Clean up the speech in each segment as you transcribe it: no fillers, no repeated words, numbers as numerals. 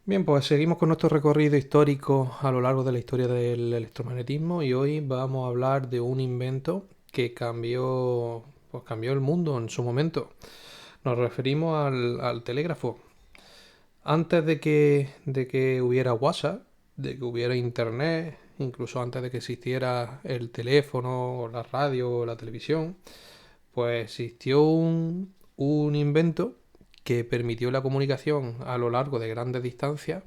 Bien, pues seguimos con nuestro recorrido histórico a lo largo de la historia del electromagnetismo y hoy vamos a hablar de un invento que cambió el mundo en su momento. Nos referimos al telégrafo. Antes de que hubiera WhatsApp, de que hubiera internet, incluso antes de que existiera el teléfono, o la radio o la televisión, pues existió un invento que permitió la comunicación a lo largo de grandes distancias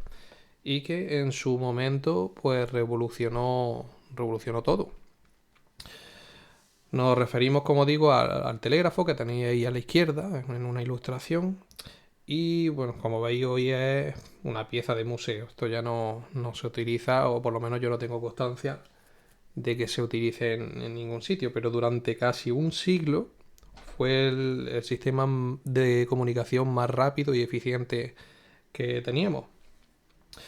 y que en su momento pues revolucionó todo. Nos referimos, como digo, al telégrafo que tenéis ahí a la izquierda en una ilustración y bueno, como veis hoy es una pieza de museo. Esto ya no se utiliza, o por lo menos yo no tengo constancia de que se utilice en ningún sitio, pero durante casi un siglo fue el sistema de comunicación más rápido y eficiente que teníamos.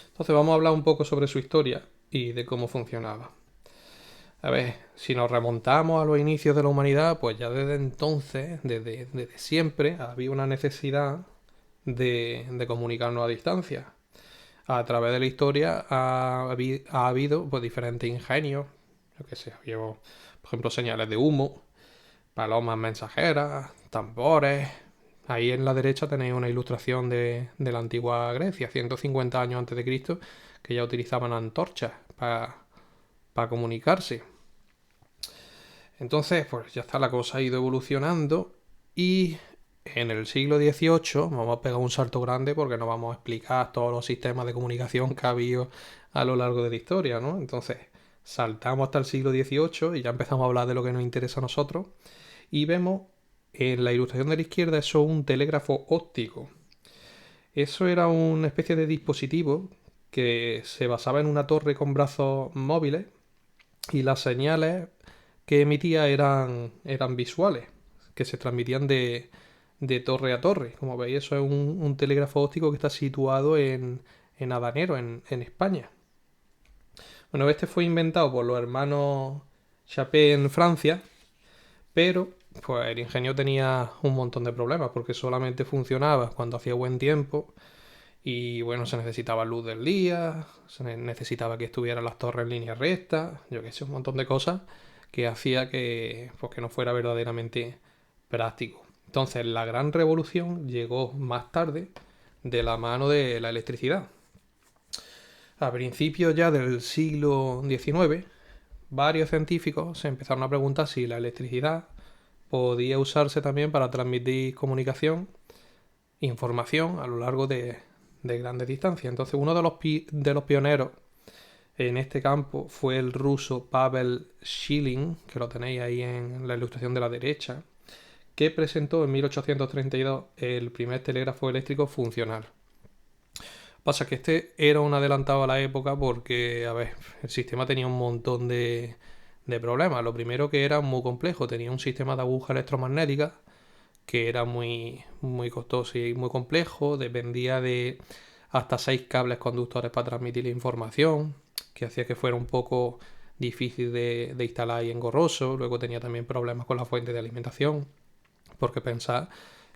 Entonces vamos a hablar un poco sobre su historia y de cómo funcionaba. A ver, si nos remontamos a los inicios de la humanidad, pues ya desde entonces, desde siempre, había una necesidad de comunicarnos a distancia. A través de la historia ha habido pues, diferentes ingenios, yo que sé, había, por ejemplo, señales de humo, palomas mensajeras, tambores. Ahí en la derecha tenéis una ilustración de la antigua Grecia, 150 años antes de Cristo, que ya utilizaban antorchas para comunicarse. Entonces, pues ya está, la cosa ha ido evolucionando y en el siglo XVIII vamos a pegar un salto grande porque no vamos a explicar todos los sistemas de comunicación que ha habido a lo largo de la historia, ¿no? Entonces, saltamos hasta el siglo XVIII y ya empezamos a hablar de lo que nos interesa a nosotros y vemos en la ilustración de la izquierda eso un telégrafo óptico. Eso era una especie de dispositivo que se basaba en una torre con brazos móviles y las señales que emitía eran visuales, que se transmitían de torre a torre. Como veis, eso es un telégrafo óptico que está situado en Adanero, en España. Bueno, este fue inventado por los hermanos Chappé en Francia, pero pues el ingenio tenía un montón de problemas porque solamente funcionaba cuando hacía buen tiempo y bueno, se necesitaba luz del día, se necesitaba que estuvieran las torres en línea recta, yo qué sé, un montón de cosas que hacía que no fuera verdaderamente práctico. Entonces la gran revolución llegó más tarde de la mano de la electricidad. A principios ya del siglo XIX, varios científicos se empezaron a preguntar si la electricidad podía usarse también para transmitir comunicación, información a lo largo de grandes distancias. Entonces uno de los pioneros en este campo fue el ruso Pavel Schilling, que lo tenéis ahí en la ilustración de la derecha, que presentó en 1832 el primer telégrafo eléctrico funcional. Pasa que este era un adelantado a la época porque, a ver, el sistema tenía un montón de problemas. Lo primero que era muy complejo, tenía un sistema de agujas electromagnéticas que era muy costoso y muy complejo, dependía de hasta 6 cables conductores para transmitir la información, que hacía que fuera un poco difícil de instalar y engorroso. Luego tenía también problemas con la fuente de alimentación, porque pensar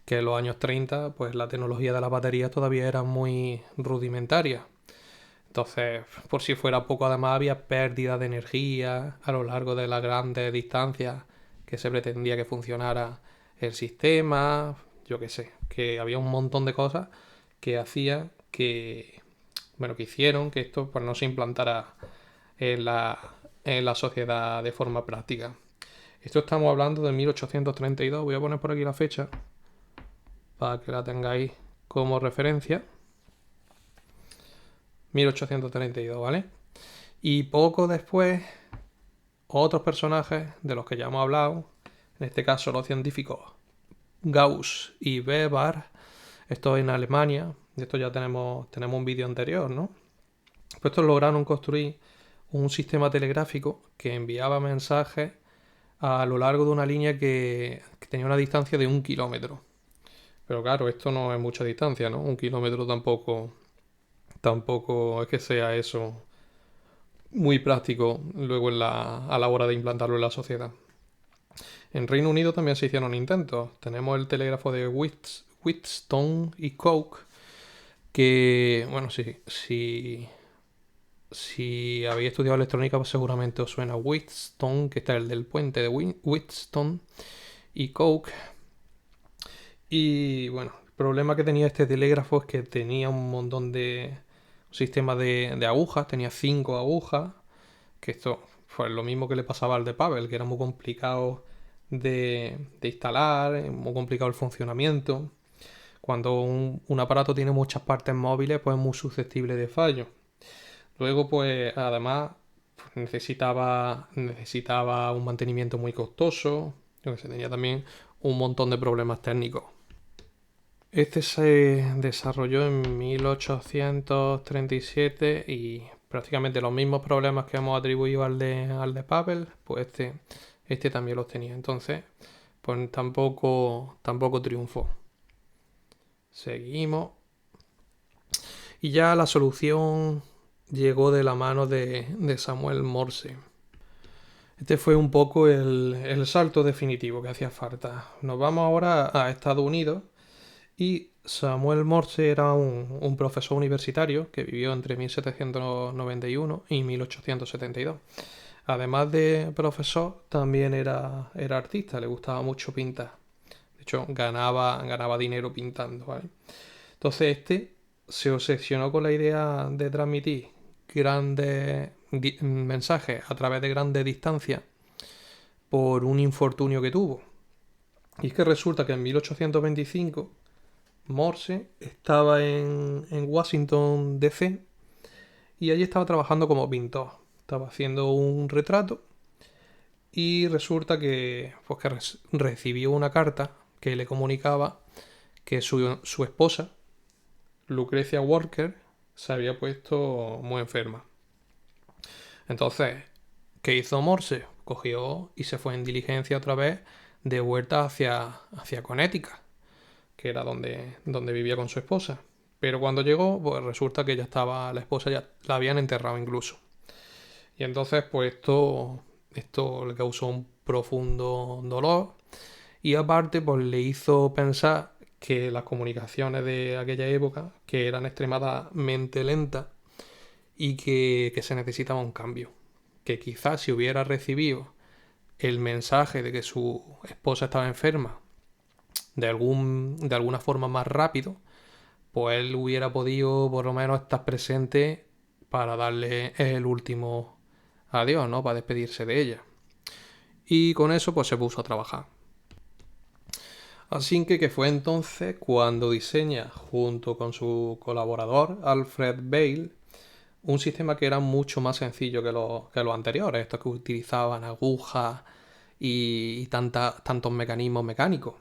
que en los años 30 pues la tecnología de las baterías todavía era muy rudimentaria. Entonces, por si fuera poco, además había pérdida de energía a lo largo de las grandes distancias que se pretendía que funcionara el sistema, yo qué sé, que había un montón de cosas que hacían que hicieron que esto pues no se implantara en la sociedad de forma práctica. Esto estamos hablando de 1832, voy a poner por aquí la fecha para que la tengáis como referencia. 1832, ¿vale? Y poco después, otros personajes de los que ya hemos hablado, en este caso los científicos Gauss y Weber, esto en Alemania, de esto ya tenemos un vídeo anterior, ¿no? Pues estos lograron construir un sistema telegráfico que enviaba mensajes a lo largo de una línea que tenía una distancia de 1 kilómetro. Pero claro, esto no es mucha distancia, ¿no? 1 kilómetro tampoco es que sea eso muy práctico luego a la hora de implantarlo en la sociedad. En Reino Unido también se hicieron intentos. Tenemos el telégrafo de Wheatstone y Coke, que, bueno, si habéis estudiado electrónica, pues seguramente os suena Wheatstone, que está el del puente de Wheatstone, y Coke. Y bueno, el problema que tenía este telégrafo es que tenía un montón de sistemas de agujas, tenía 5 agujas, que esto fue lo mismo que le pasaba al de Pavel, que era muy complicado de instalar, muy complicado el funcionamiento. Cuando un aparato tiene muchas partes móviles, pues es muy susceptible de fallo. Luego, pues además pues, necesitaba un mantenimiento muy costoso. Yo que sé, tenía también un montón de problemas técnicos. Este se desarrolló en 1837 y prácticamente los mismos problemas que hemos atribuido al de Pavel, pues este también los tenía. Entonces, pues tampoco triunfó. Seguimos. Y ya la solución llegó de la mano de Samuel Morse. Este fue un poco el salto definitivo que hacía falta. Nos vamos ahora a Estados Unidos y Samuel Morse era un profesor universitario que vivió entre 1791 y 1872. Además de profesor, también era artista, le gustaba mucho pintar. De hecho, ganaba dinero pintando, ¿vale? Entonces se obsesionó con la idea de transmitir grandes mensajes a través de grandes distancias por un infortunio que tuvo. Y es que resulta que en 1825 Morse estaba en Washington, D.C. y allí estaba trabajando como pintor. Estaba haciendo un retrato y resulta que recibió una carta que le comunicaba que su esposa, Lucrecia Walker, se había puesto muy enferma. Entonces, ¿qué hizo Morse? Cogió y se fue en diligencia otra vez de vuelta hacia Connecticut, que era donde vivía con su esposa. Pero cuando llegó, pues resulta que la esposa ya la habían enterrado incluso. Y entonces, pues esto le causó un profundo dolor y aparte, pues le hizo pensar que las comunicaciones de aquella época, que eran extremadamente lentas y que se necesitaba un cambio. Que quizás si hubiera recibido el mensaje de que su esposa estaba enferma de alguna forma más rápido, pues él hubiera podido por lo menos estar presente para darle el último adiós, ¿no? Para despedirse de ella. Y con eso pues se puso a trabajar. Así que fue entonces cuando diseña, junto con su colaborador Alfred Vail, un sistema que era mucho más sencillo que los anteriores, estos que utilizaban agujas y tantos mecanismos mecánicos.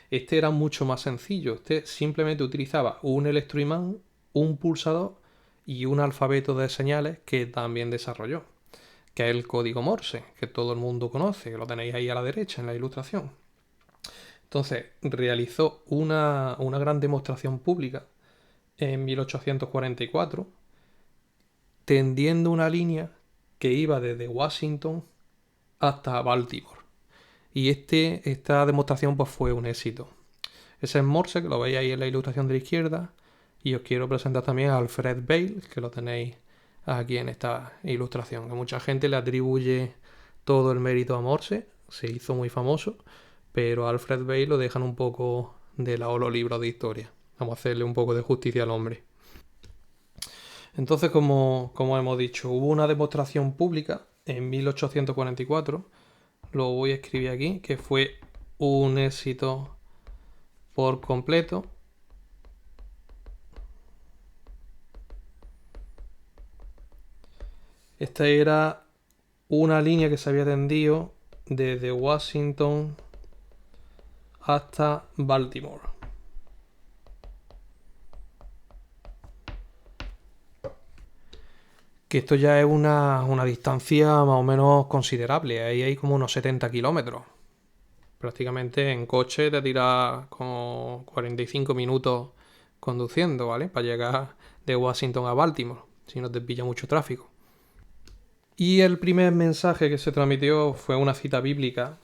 Este era mucho más sencillo. Este simplemente utilizaba un electroimán, un pulsador y un alfabeto de señales que también desarrolló, que es el código Morse, que todo el mundo conoce, que lo tenéis ahí a la derecha en la ilustración. Entonces realizó una gran demostración pública en 1844, tendiendo una línea que iba desde Washington hasta Baltimore. Y esta demostración pues, fue un éxito. Ese es Morse, que lo veis ahí en la ilustración de la izquierda. Y os quiero presentar también a Alfred Vail, que lo tenéis aquí en esta ilustración. Que mucha gente le atribuye todo el mérito a Morse, se hizo muy famoso, pero a Alfred Vail lo dejan un poco de lado los libros de historia. Vamos a hacerle un poco de justicia al hombre. Entonces, como hemos dicho, hubo una demostración pública en 1844, lo voy a escribir aquí, que fue un éxito por completo. Esta era una línea que se había tendido desde Washington hasta Baltimore. Que esto ya es una distancia más o menos considerable. Ahí hay como unos 70 kilómetros. Prácticamente en coche te tiras como 45 minutos conduciendo, ¿vale? Para llegar de Washington a Baltimore, si no te pilla mucho tráfico. Y el primer mensaje que se transmitió fue una cita bíblica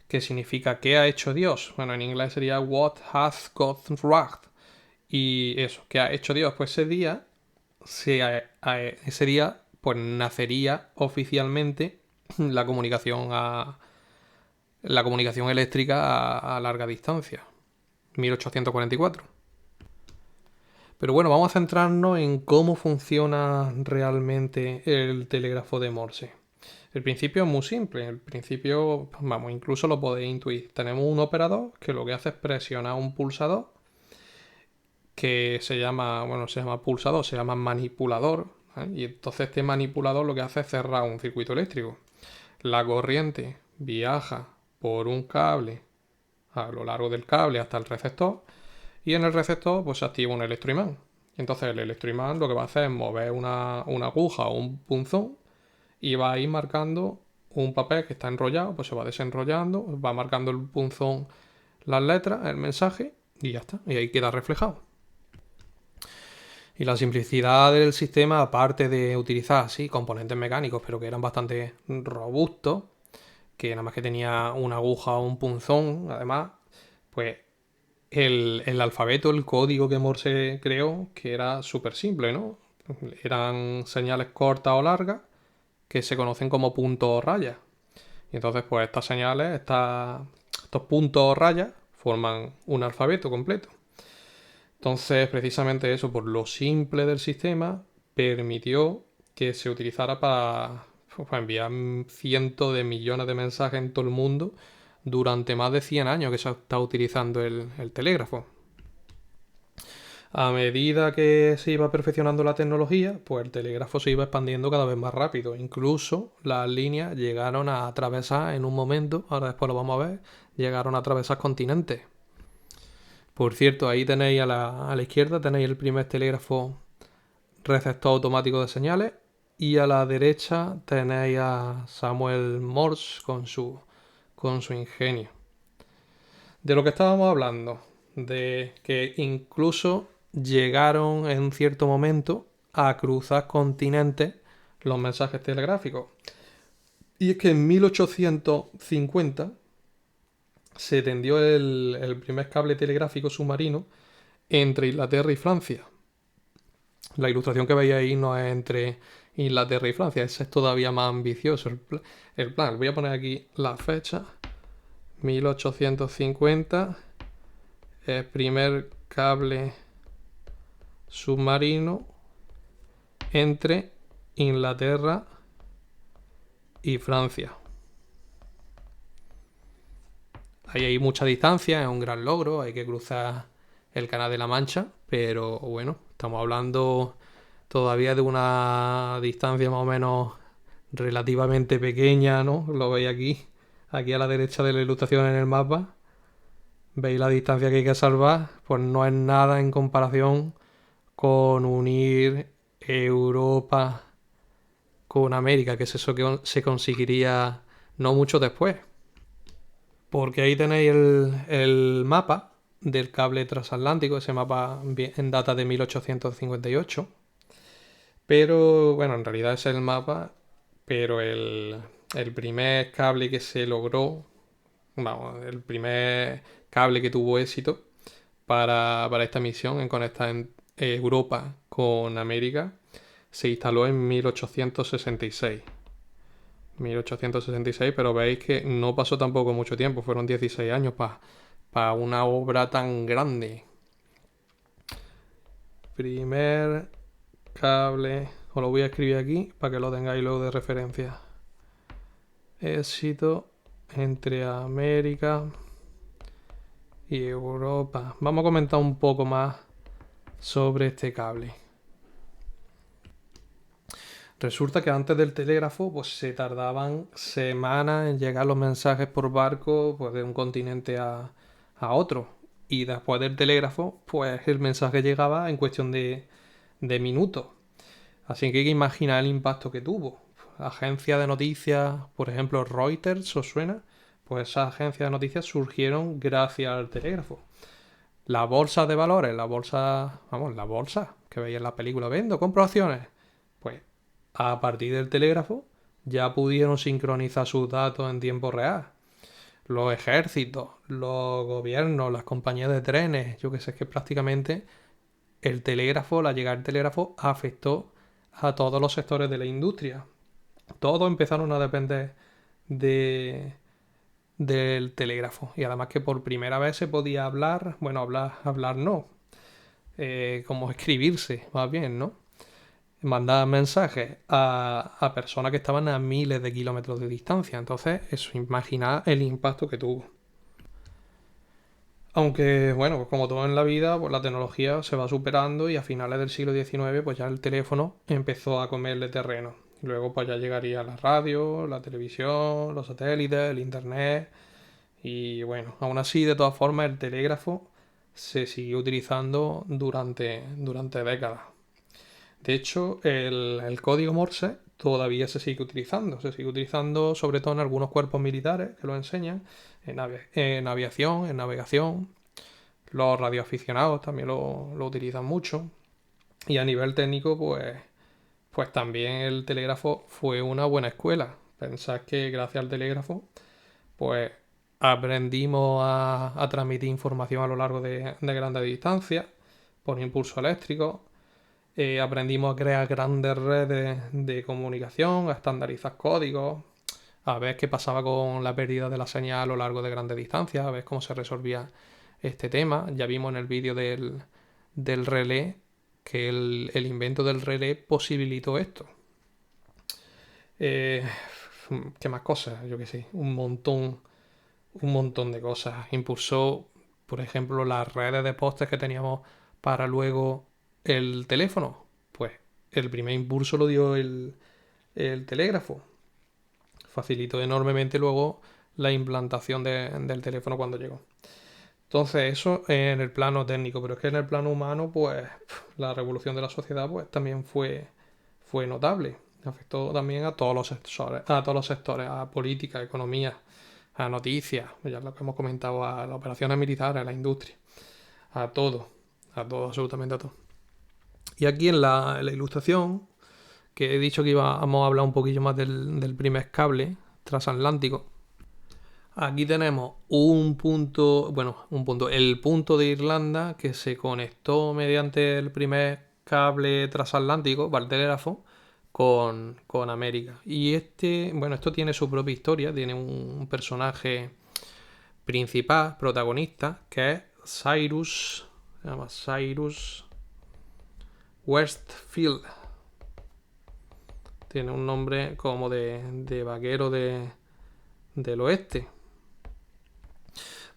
que significa ¿qué ha hecho Dios? Bueno, en inglés sería What hath God wrought? Y eso, ¿qué ha hecho Dios? Pues ese día pues nacería oficialmente la comunicación la comunicación eléctrica a larga distancia, 1844. Pero bueno, vamos a centrarnos en cómo funciona realmente el telégrafo de Morse. El principio es muy simple. El principio, vamos, incluso lo podéis intuir. Tenemos un operador que lo que hace es presionar un pulsador que se llama pulsador, se llama manipulador. ¿Eh? Y entonces este manipulador lo que hace es cerrar un circuito eléctrico. La corriente viaja por un cable a lo largo del cable hasta el receptor y en el receptor pues se activa un electroimán. Entonces el electroimán lo que va a hacer es mover una aguja o un punzón y va a ir marcando un papel que está enrollado, pues se va desenrollando, va marcando el punzón las letras, el mensaje y ya está. Y ahí queda reflejado. Y la simplicidad del sistema, aparte de utilizar, sí, componentes mecánicos, pero que eran bastante robustos, que nada más que tenía una aguja o un punzón, además, pues el alfabeto, el código que Morse creó, que era súper simple, ¿no? Eran señales cortas o largas que se conocen como puntos o rayas. Y entonces, pues estas señales, estos puntos o rayas, forman un alfabeto completo. Entonces, precisamente eso, por lo simple del sistema, permitió que se utilizara para enviar cientos de millones de mensajes en todo el mundo durante más de 100 años que se está utilizando el telégrafo. A medida que se iba perfeccionando la tecnología, pues el telégrafo se iba expandiendo cada vez más rápido. Incluso las líneas llegaron a atravesar en un momento, ahora después lo vamos a ver, llegaron a atravesar continentes. Por cierto, ahí tenéis a la izquierda tenéis el primer telégrafo receptor automático de señales y a la derecha tenéis a Samuel Morse con su ingenio. De lo que estábamos hablando, de que incluso llegaron en cierto momento a cruzar continentes los mensajes telegráficos. Y es que en 1850 se tendió el primer cable telegráfico submarino entre Inglaterra y Francia. La ilustración que veis ahí no es entre Inglaterra y Francia, ese es todavía más ambicioso el plan. Voy a poner aquí la fecha, 1850, el primer cable submarino entre Inglaterra y Francia. Ahí hay mucha distancia, es un gran logro, hay que cruzar el Canal de la Mancha, pero bueno, estamos hablando todavía de una distancia más o menos relativamente pequeña, ¿no? Lo veis aquí a la derecha de la ilustración en el mapa. ¿Veis la distancia que hay que salvar? Pues no es nada en comparación con unir Europa con América, que es eso que se conseguiría no mucho después. Porque ahí tenéis el mapa del cable transatlántico, ese mapa en data de 1858. Pero bueno, en realidad ese es el mapa, pero el primer cable que se logró, vamos, el primer cable que tuvo éxito para esta misión en conectar Europa con América se instaló en 1866. 1866, pero veis que no pasó tampoco mucho tiempo, fueron 16 años para una obra tan grande. Primer cable, os lo voy a escribir aquí para que lo tengáis luego de referencia. Éxito entre América y Europa. Vamos a comentar un poco más sobre este cable. Resulta que antes del telégrafo pues se tardaban semanas en llegar los mensajes por barco pues, de un continente a otro. Y después del telégrafo pues el mensaje llegaba en cuestión de minutos. Así que hay que imaginar el impacto que tuvo. Agencias de noticias, por ejemplo Reuters, ¿os suena? Pues esas agencias de noticias surgieron gracias al telégrafo. La bolsa de valores, la bolsa que veis en la película, vendo, compro acciones. Pues a partir del telégrafo ya pudieron sincronizar sus datos en tiempo real. Los ejércitos, los gobiernos, las compañías de trenes, yo que sé, que prácticamente la llegada del telégrafo afectó a todos los sectores de la industria. Todos empezaron a depender de, del telégrafo. Y además que por primera vez se podía hablar, bueno, hablar no, como escribirse, más bien, ¿no? Mandar mensajes a personas que estaban a miles de kilómetros de distancia. Entonces, eso, imagina el impacto que tuvo. Aunque, bueno, pues como todo en la vida, pues la tecnología se va superando y a finales del siglo XIX, pues ya el teléfono empezó a comerle terreno. Luego, pues ya llegaría la radio, la televisión, los satélites, el internet. Y bueno, aún así, de todas formas, el telégrafo se siguió utilizando durante décadas. De hecho, el código Morse todavía se sigue utilizando sobre todo en algunos cuerpos militares que lo enseñan, en aviación, en navegación. Los radioaficionados también lo utilizan mucho. Y a nivel técnico, pues también el telégrafo fue una buena escuela. Pensad que gracias al telégrafo, pues aprendimos a transmitir información a lo largo de grandes distancias por impulso eléctrico. Aprendimos a crear grandes redes de comunicación, a estandarizar códigos, a ver qué pasaba con la pérdida de la señal a lo largo de grandes distancias, a ver cómo se resolvía este tema. Ya vimos en el vídeo del relé que el invento del relé posibilitó esto. Eh, ¿Qué más cosas? Yo qué sé, un montón de cosas. Impulsó, por ejemplo, las redes de postes que teníamos para luego el teléfono. Pues el primer impulso lo dio el telégrafo. Facilitó enormemente luego la implantación del teléfono cuando llegó. Entonces, eso en el plano técnico, pero es que en el plano humano, pues la revolución de la sociedad pues también fue notable. Afectó también a todos los sectores, a política, a economía, a noticias, ya lo que hemos comentado, a las operaciones militares, a la industria, a todo, absolutamente a todo. Y aquí en la ilustración, que he dicho que íbamos a hablar un poquillo más del primer cable transatlántico, aquí tenemos el punto de Irlanda que se conectó mediante el primer cable transatlántico, el telégrafo, con América. Y esto tiene su propia historia, tiene un personaje principal, protagonista, que es se llama Cyrus Westfield. Tiene un nombre como de vaquero del oeste.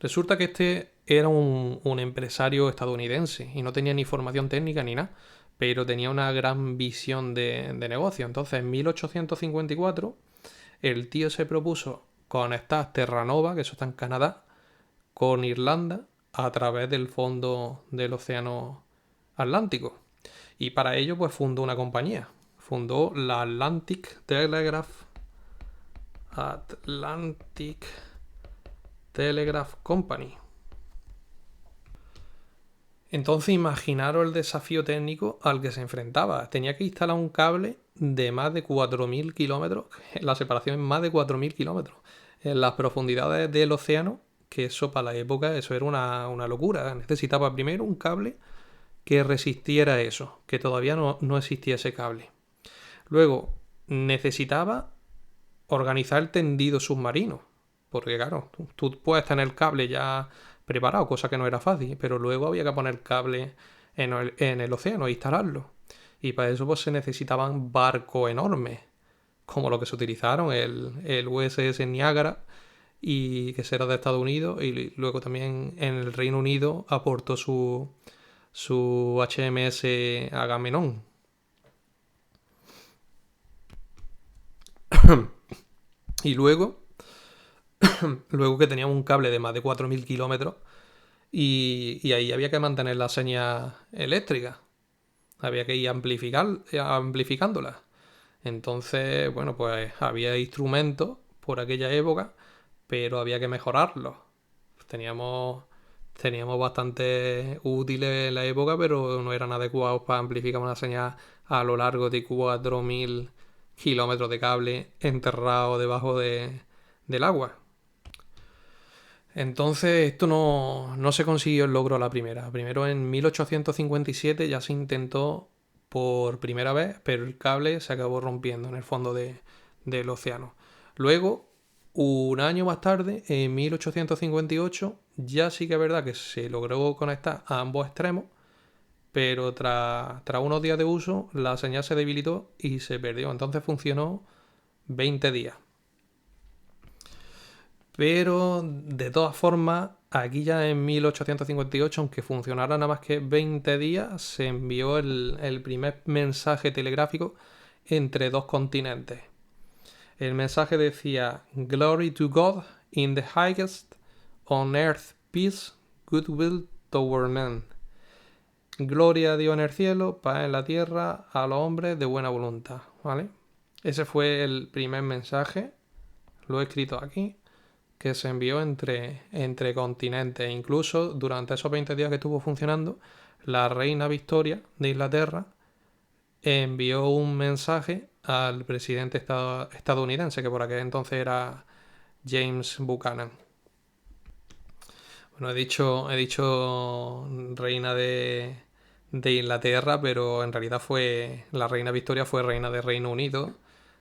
Resulta que este era un empresario estadounidense y no tenía ni formación técnica ni nada, pero tenía una gran visión de negocio. Entonces, en 1854, el tío se propuso conectar Terranova, que eso está en Canadá, con Irlanda a través del fondo del océano Atlántico. Y para ello, pues fundó una compañía. Fundó la Atlantic Telegraph Company. Entonces imaginaros el desafío técnico al que se enfrentaba. Tenía que instalar un cable de más de 4.000 kilómetros, la separación es más de 4.000 kilómetros, en las profundidades del océano, que eso para la época eso era una locura. Necesitaba primero un cable que resistiera eso, que todavía no existía ese cable. Luego necesitaba organizar el tendido submarino, porque claro, tú puedes tener el cable ya preparado, cosa que no era fácil, pero luego había que poner cable en el océano e instalarlo. Y para eso pues se necesitaban barcos enormes, como lo que se utilizaron, el USS Niagara, y que será de Estados Unidos, y luego también en el Reino Unido aportó su HMS Agamenón. Y luego que teníamos un cable de más de 4.000 kilómetros y ahí había que mantener la señal eléctrica. Había que ir amplificándola. Entonces, bueno, pues había instrumentos por aquella época, pero había que mejorarlos. Teníamos bastante útiles en la época, pero no eran adecuados para amplificar una señal a lo largo de 4.000 kilómetros de cable enterrado debajo del agua. Entonces esto no se consiguió el logro a la primera. Primero en 1857 ya se intentó por primera vez, pero el cable se acabó rompiendo en el fondo del océano. Luego, un año más tarde, en 1858, ya sí que es verdad que se logró conectar a ambos extremos, pero tras unos días de uso la señal se debilitó y se perdió. Entonces funcionó 20 días. Pero de todas formas, aquí ya en 1858, aunque funcionara nada más que 20 días, se envió el primer mensaje telegráfico entre dos continentes. El mensaje decía: Glory to God in the highest, on earth peace, goodwill toward men. Gloria a Dios en el cielo, paz en la tierra, a los hombres de buena voluntad. ¿Vale? Ese fue el primer mensaje. Lo he escrito aquí, que se envió entre continentes. Incluso durante esos 20 días que estuvo funcionando, la reina Victoria de Inglaterra envió un mensaje al presidente estadounidense, que por aquel entonces era James Buchanan. Bueno, he dicho reina de Inglaterra, pero en realidad la reina Victoria fue reina de Reino Unido,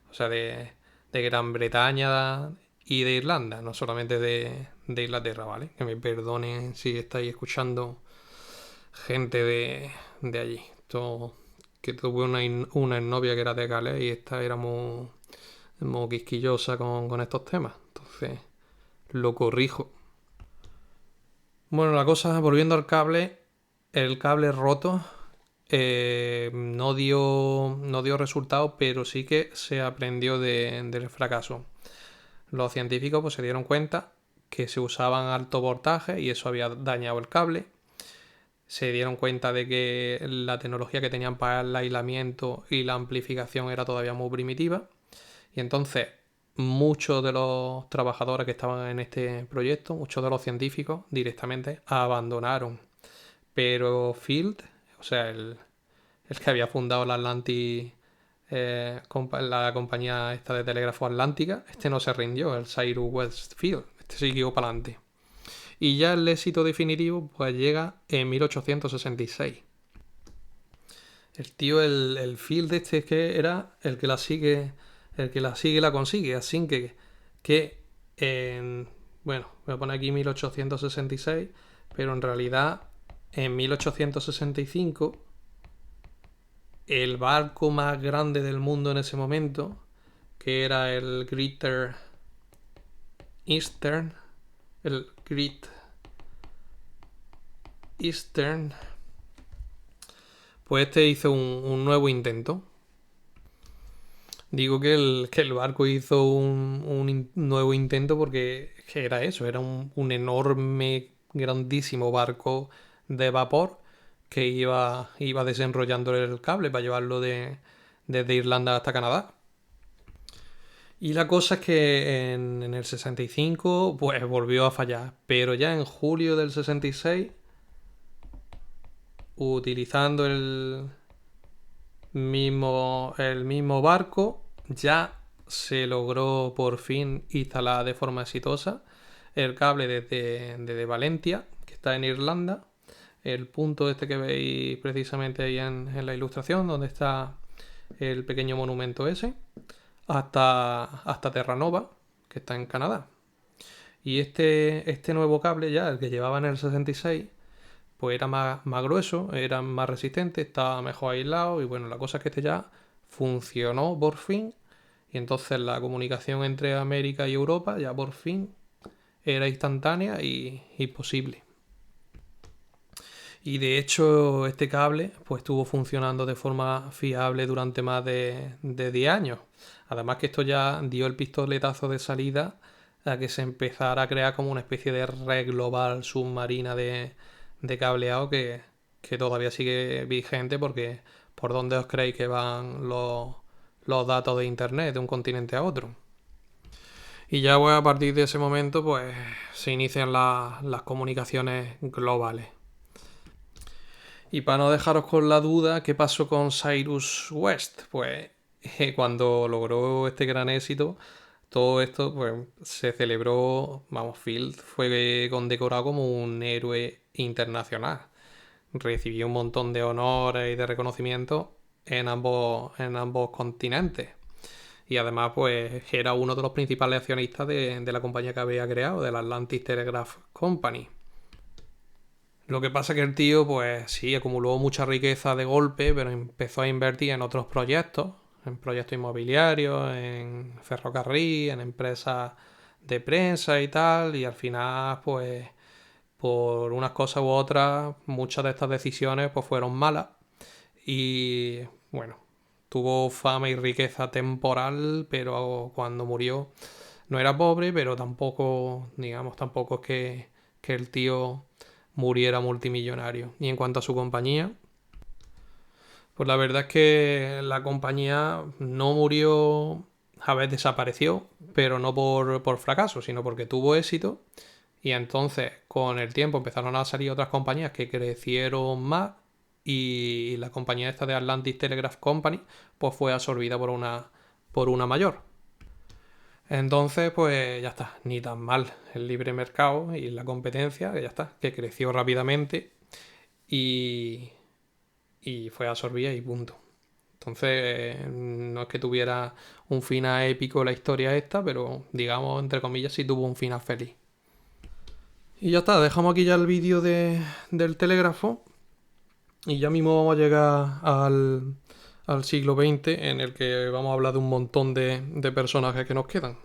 o sea, de Gran Bretaña y de Irlanda, no solamente de Inglaterra, ¿vale? Que me perdonen si estáis escuchando gente de allí. Que tuve una novia que era de Gales y esta era muy quisquillosa con estos temas, entonces lo corrijo. Bueno, la cosa, volviendo al cable, el cable roto no dio resultado, pero sí que se aprendió del fracaso. Los científicos pues, se dieron cuenta que se usaban alto voltaje y eso había dañado el cable. Se dieron cuenta de que la tecnología que tenían para el aislamiento y la amplificación era todavía muy primitiva. Y entonces muchos de los trabajadores que estaban en este proyecto, muchos de los científicos, directamente abandonaron. Pero Field, o sea, el que había fundado la Atlantic, la compañía esta de telégrafo atlántica, este no se rindió, el Cyrus Westfield, este siguió para adelante. Y ya el éxito definitivo pues llega en 1866. El tío, el Field este es que era el que la sigue la consigue. Así que bueno, voy a poner aquí 1866, pero en realidad en 1865 el barco más grande del mundo en ese momento, que era el Greater Eastern, el Great Eastern, pues este hizo un nuevo intento. Digo que el barco hizo un nuevo intento porque era eso, era un enorme, grandísimo barco de vapor que iba desenrollando el cable para llevarlo desde Irlanda hasta Canadá. Y la cosa es que en el 65 pues volvió a fallar, pero ya en julio del 66, utilizando el mismo barco, ya se logró por fin instalar de forma exitosa el cable desde Valencia, que está en Irlanda, el punto este que veis precisamente ahí en la ilustración, donde está el pequeño monumento ese, hasta Terranova, que está en Canadá. Y este nuevo cable ya, el que llevaba en el 66, pues era más grueso, era más resistente, estaba mejor aislado y bueno, la cosa es que este ya funcionó por fin y entonces la comunicación entre América y Europa ya por fin era instantánea y posible. Y de hecho este cable pues estuvo funcionando de forma fiable durante más de 10 años. Además que esto ya dio el pistoletazo de salida a que se empezara a crear como una especie de red global submarina de cableado que todavía sigue vigente porque ¿por dónde os creéis que van los datos de internet de un continente a otro? Y ya pues a partir de ese momento pues se inician las comunicaciones globales. Y para no dejaros con la duda, ¿qué pasó con Cyrus West? Pues cuando logró este gran éxito, todo esto pues se celebró, vamos, Field fue condecorado como un héroe internacional. Recibió un montón de honores y de reconocimientos en ambos continentes. Y además, pues era uno de los principales accionistas de la compañía que había creado, de la Atlantic Telegraph Company. Lo que pasa es que el tío, pues sí, acumuló mucha riqueza de golpe, pero empezó a invertir en otros proyectos, en proyectos inmobiliarios, en ferrocarril, en empresas de prensa y tal, y al final, pues, por unas cosas u otras, muchas de estas decisiones pues fueron malas y, bueno, tuvo fama y riqueza temporal, pero cuando murió no era pobre, pero tampoco, digamos, tampoco es que el tío muriera multimillonario. Y en cuanto a su compañía, pues la verdad es que la compañía no murió, a ver, desapareció, pero no por fracaso, sino porque tuvo éxito. Y entonces, con el tiempo, empezaron a salir otras compañías que crecieron más. Y la compañía esta de Atlantic Telegraph Company, pues fue absorbida por una mayor. Entonces, pues ya está, ni tan mal el libre mercado y la competencia, que ya está, que creció rápidamente y, y fue absorbida y punto. Entonces, no es que tuviera un final épico la historia esta, pero digamos, entre comillas, sí tuvo un final feliz. Y ya está, dejamos aquí ya el vídeo del telégrafo y ya mismo vamos a llegar al siglo XX en el que vamos a hablar de un montón de personajes que nos quedan.